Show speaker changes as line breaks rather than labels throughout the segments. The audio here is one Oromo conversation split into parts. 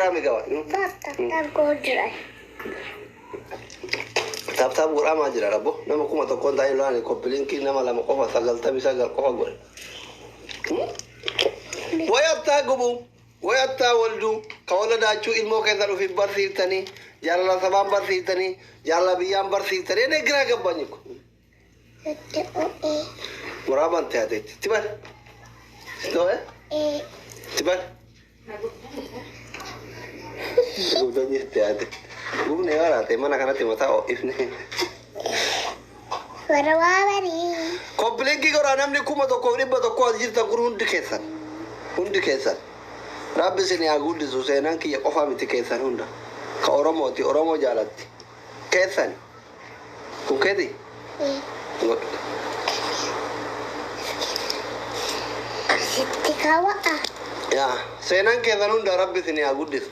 giraami qaba.
Tap godra.
Tap godhamaa jira rabbo. Nama kuma tokkoon taa'ee lolaan koppiliinkii nama lama qofa 99 qofa godhe. Wayattaa gubu. Wayattaa waldu. Ka wala daachuu ilmoo keessa dhufi barsiiftanii. Jaalala sabaan barsiiftanii. Jaalala biyyaan barsiiftanii. Ene giraa gabbanii kun. Muraaban ta'ateetti. Tibar. Sitoo Tibar. Gubdanii ta'ate. Gubni waraate mana kanatti mataa ifne.
Warwaabari.
Koppiliinkii godhaa namni kuma tokko dhibba tokko as jirtan kun hundi keessan. Hundi keessan. Rabbi isin yaa guddisu seenaan kiyya qofaa miti keessan hunda. Ka Oromooti Oromoo jaalatti. Keessan. Kun keeti?
Sitti kawa'a.
Yaa seenaan keessan hunda Rabbi isin yaa guddisu.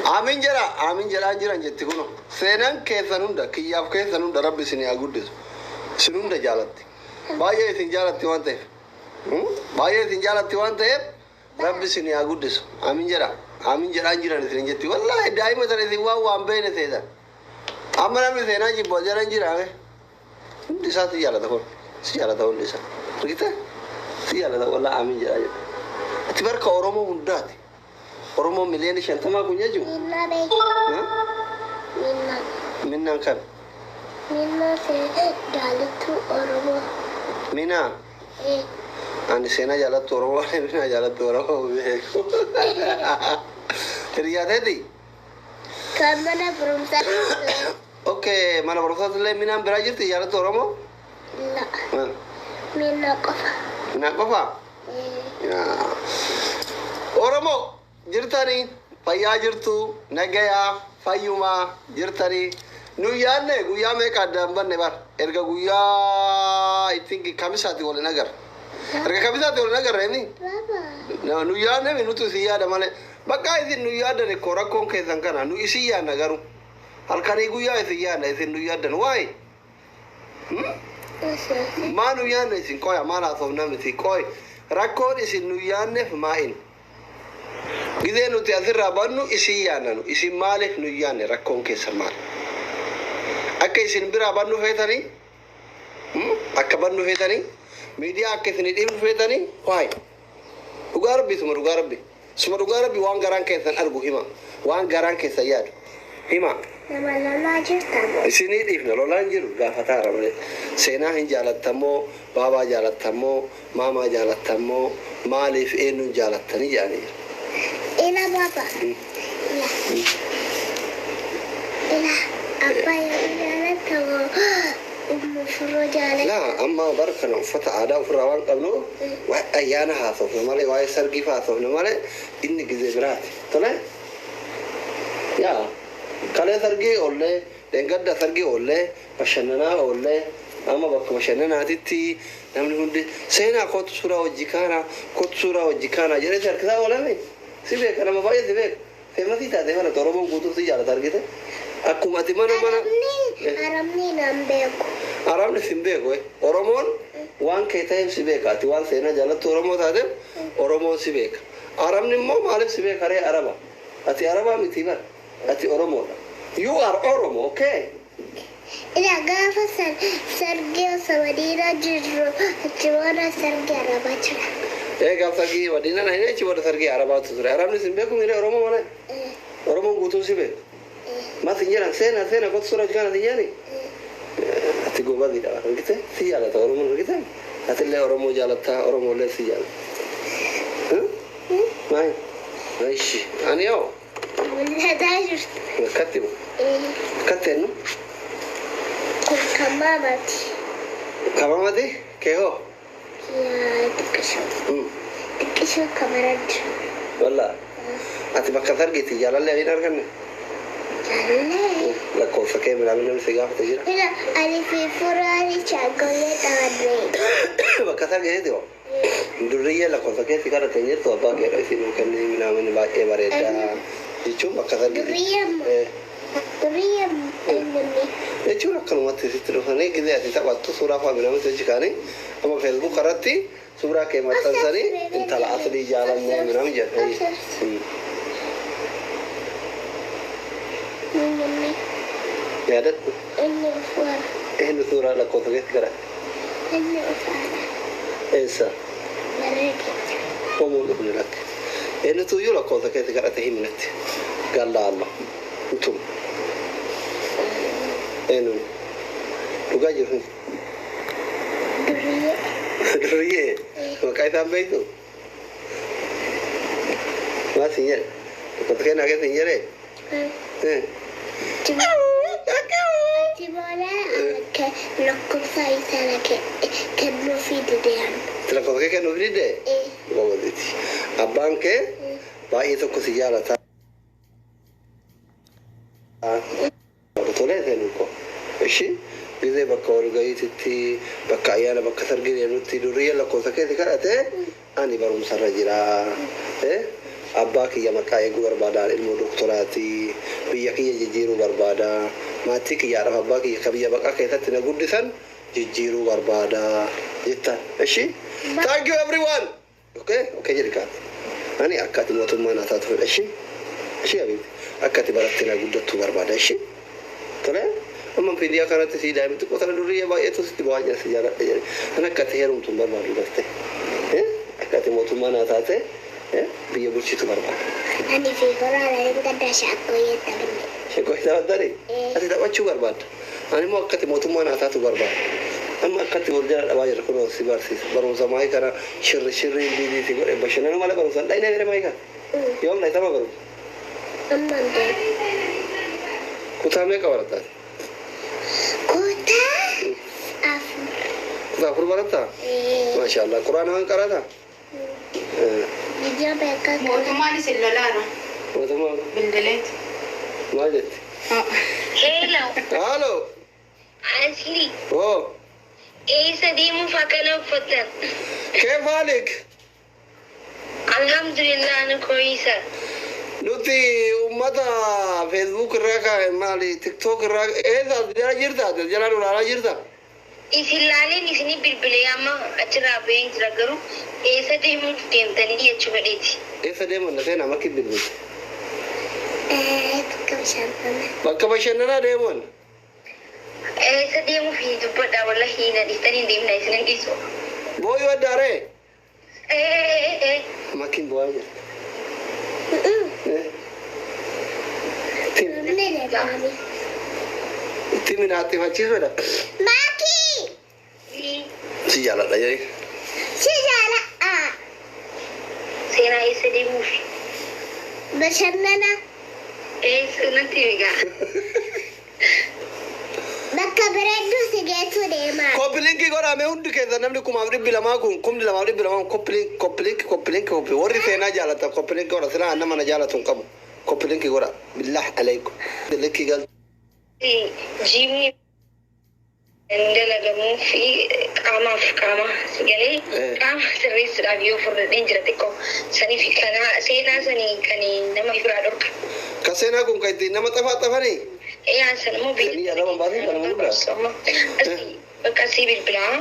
Amin jira jiran jetti kuno. Seenaan keessan hunda kiyyaaf keessan hunda Rabbi isin yaa guddisu. Isin hunda jaalatti. Baay'ee isin jaalatti waan ta'eef. Baay'ee isin jaalatti waan ta'eef Rabbi isin yaa guddisu. Amin jira jiran isin jetti. Wallaahi daa'ima sana isin waan beekne seetan. Amma namni seenaa jibboo jiran jira. Hundi isaatti jaalata kun. Si jaalata hundi isaa. Argite? Si jaalata wallaahi amin jira jedha. Ati barka Oromoo hundaati. Oromoo miliyoona 50 kun jechuun.
Minna beeku.
Minna kan.
Minna se jaalatu Oromoo.
Minna. Ani seenaa jaalatu Oromoo minna jaalatu Oromoo beeku. Hiriyaa ta'eeti.
Kan mana barumsaa.
Okay, mana barumsaa illee minaan biraa jirti jaalatu Oromoo?
La. Minna qofa.
Minna qofa? Oromoo. Jirtanii fayyaa jirtu nagayaa fayyumaa jirtanii nu yaanne guyyaa meeqa addaan banne bar erga guyyaa ittiin kamisaati waliin agarra erga kamisaati waliin agarra inni nu yaanne nuti isin yaada malee bakka isin nu yaadan ikkoo rakkoon keessan kana nu isin yaadna garuu halkanii guyyaa isin yaadna isin nu yaadan waa'ee maa nu yaadne isin qoya maal haasofna miti qoy rakkoon isin nu yaadneef maa'in. Gidee nuti asirraa bannu isin yaannanu isin maaliif nu yaanne rakkoon keessa maal akka isin biraa bannu feetanii akka bannu feetanii miidiyaa akka isin dhiibu feetanii waa'ee dhugaa rabbi suma dhugaa rabbi waan garaan keessan argu hima waan garaan keessa yaadu hima.
Nama lolaa jirta.
Isinii dhiifna lolaan jiru gaafataara malee seenaa hin jaalattamoo baabaa jaalattamoo maamaa jaalattamoo maaliif eenyuun jaalattanii jedhanii jira.
Ila baba. Ila apa yang jalan tahu umur jalan.
Nah, amma barkan ufata ada ufrawan qabnu wa ayana hasof namale wa sargi hasof namale inni gize birat. Tole? Ya. Kale sargi olle dengadda sargi olle bashannana olle amma bakka bashannanaatitti namni hundi seenaa kootu suuraa hojii kana jedhee harkisaa oolame. Si beeka nama baay'ee si beeka. Feemasi taatee mana Oromoon guutuu si jaalata argite. Akkuma ati mana.
Arabni nan beeku.
Arabni si beeku Oromoon waan kee ta'eef si beeka. Ati waan seenaa jaalattu Oromoo taateef Oromoon si beeka. Arabni immoo maaliif si beeka ree Araba. Ati Arabaa miti bara. Ati Oromoodha. You are Oromo, okay?
Ila gaafa sargii osoo wadiina jirru achi booda sargii Arabaa jira.
Gaafa sargii wadiina na hin achi booda sargii Arabaatu ture. Arabni si beeku miree Oromoo mana. Oromoon guutuu si beeku. Mati njiran seena kotu suura jikaana tiyyaani. Ati goobadhiidha argite si jaalata Oromoon argite. Ati illee Oromoo jaalatta Oromoo illee si jaalata. Maali? Aishi ani yoo.
Mul'ataa jirtu.
Akkatti ennu.
Kun kan maamaati.
Kamamati kee hoo?
Yaa xiqqishoo. Xiqqishoo kamaraan jira.
Wallaa. Ati bakka sargiitti jaalallee hin arganne?
Jaalallee.
Lakkoofsa kee midhaan namni si gaafate jira.
Ila ani fi furaani chaagollee dhaabee.
Bakka sargiitti hoo? Durriyyee lakkoofsa kee si kadhatee jirtu abbaa keedha isin kennee midhaan baay'ee bareedaa jechuun bakka sargiitti.
Durriyyee ammoo. درية أمي
jechuun akkanumatti sitti dhufanii gizee ati taphattu suuraa faamilaa hojii kaanii amma feesbuuk irratti suuraa kee maxxansanii intala aslii jaalannee minam jedhe
أمي
yaadadhu
أمي أفوار
eenyu suuraa lakkoofsa keetti gara
أمي أفوار
eessa
مرقت
hoomuu dhufne lakke eenyu tuyyuu lakkoofsa keetti gadhate himnetti galla alla utum eenyu dhugaa jiru
درية
duriyee maqaa isaan beektu maal sin jedhe lakkoofsa kee naa keessa hin jedhee
تبغى لكم سايسة كأنه في ديان
lakkoofsa kee kennuuf didee
إيه
goboditi abbaan kee baay'ee tokko si jaalata tolee seenu ko ishi gizee bakka walgayiititti bakka ayyaana bakka sargii deemnutti duriyee lakkoofsa keetti kadhate ani barumsarra jira abbaa kiyya maqaa eeguu barbaada ilmoo doktoraati biyya kiyya jijjiiruu barbaada maatii kiyyaadhaaf abbaa kiyya ka biyya baqaa keessatti na guddisan jijjiiruu barbaada jettan ishi thank you everyone okay okay jedhi kaati ani akkati mootummaa naa taatu fedha ishi ishi abiiti akkati barattee na guddattuu barbaada ishi tolee amma fiidiyaa kanatti sii daa'imti qotana duriyee baay'eetu sitti baay'ee si jaaladha jedhe kan akkati heerumtuun barbaadu darte akkati mootummaa naa taate biyya bulchitu barbaada
أنا في قرارة يمكن شاكوية تبني
sheekoo isaa waddare ati taphachuu barbaadda ani immoo akkati mootummaa naa taatu barbaada amma akkati wal jala dhabaa jirra kunoo si barsiisa barumsa maayii kana shirri diidii si godhe bashannana mala barumsaan dhaynaa jedhe maayii kana yoom dhaytama barumsa
أما ده
kutaa meeqa barattaati
كوتا أفر
kutaa afur barattaa maasha allah quraana waan qarataa
جاب كذا
mootummaan isin lolaana
mootummaa
bildeleet
maal jetti
Hello,
haaloo
Ashley.
oo
Eessa deemuuf akkana uffatan?
keef haalik
Alhamdulillah ani koyiisa.
nuti ummata feesbuuk irraa kaa'e maali tiktook irraa eessa jala jirta jalaan ulaalaa jirta
Isin laaleen isinii bilbilee amma achirraa baheen jira garuu eessa deemuuf deemtanii jechuu fedheeti.
eessa deeman na seenaa makki bilbilte
كم شنطة
bakka bashannanaa deeman
Eessa deemuuf hin dubbadha wallahi na dhiistanii deemna isinin dhiisu.
booyyoo addaaree
Eh.
makkiin bu'aa jirta itti minaattifachiisudha
ماكي
si jaaladha jedhe
شجرة
Seenaa eessa deemuuf?
بشننا
Eessa natti egaa.
بكا بريدو سجيتو ديما
koppilinkii godhame hundi keessa namni kumaaf dhibbi lamaa kun kumni lamaaf dhibbi lamaa koppilinkii warri seenaa jaalata koppilinkii godha silaa nama na jaalatu hin qabu koppilinkii godha billah alaykum linkii gal
Jiimni dalagamuu fi qaamaaf qaama galee qaama sirreessuudhaaf yoo furdadheen jira xiqqoo saniif kana seenaa sanii kan nama biraa dhorka.
ka seenaa kun ka ittiin nama xafanii
Yaan san immoo
Sanii arraba baasee kana mul'isa.
asii bakka asii bilbilaa.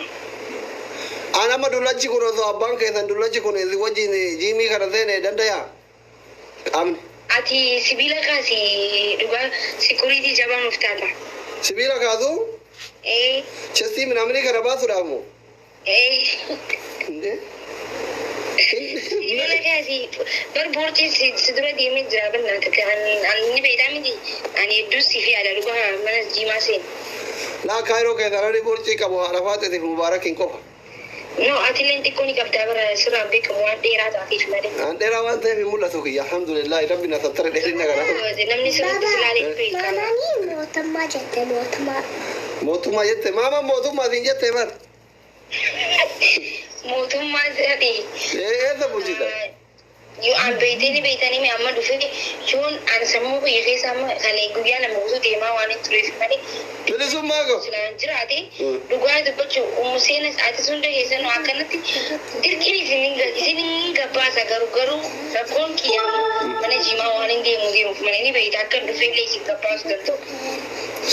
an amma dullachi kun osoo abbaan keessan dullachi kun isin wajjin jiimii kana seene dandayaa qaamni
Ati sibiila kaasii dhugaa sikuriitii jabaa nuuf taata.
sibiila kaasuu chestii minaamni kana baasuudhaaf moo Indee?
Sibiila kaasii barboortiin si dura deemee jira bannaata ani beekaa miti ani hedduu si fi aadaa dhugaa mana jiimaa seenu.
laa kaayiroo keessan ani borcii qabu haadha faaxeetiif mubaarakiin qofa
No, ati leen xiqqoo ni qabdaa bara sirraan beekamu waan dheeraa taateef malee.
an dheeraa waan ta'eef hin mul'atu kiyya alhamdulillahi rabbi na sattara dheerinna gara
Namni sirriitti silaalee beekama.
ماماني موتما جت موتما
mootummaa jette maama mootummaa siin jette bar
Mootummaan sadii.
eessa bulchita
Yoo an beeytanii mee amma dhufe yoon an sammuu biyya keessa amma kan guyyaa nama guutuu deemaa waan hin tureef malee
bilisummaa ko
silaan jiraate dhugaa dubbachuu seenas ati sun dhageessan akkanatti dirqiin isin hin gabbaasa garuu rakkoon kiyyaa mana jimaa waan hin deemu deemuuf malee ni beeyta akka dhufee illee isin gabbaas galtu.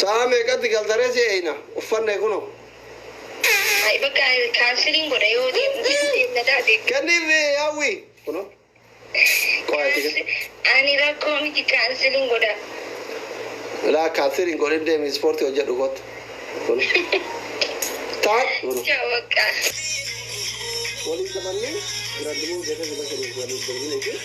Sa'a meeqatti galtaree si eeyna uffanne kunoo.
Ay bakka kaasiriin godha yoo deemna taate.
Kenniif hawwi kunoo.
Ani rakkoo miti kaasiriin godha.
Laa kaasiriin godhin deemi ispoortii hojjedhu kootu. Taat kunoo.
Jawakka.
Waliin taphanne biraadimuu jedhee bira sadii waliin taphanne.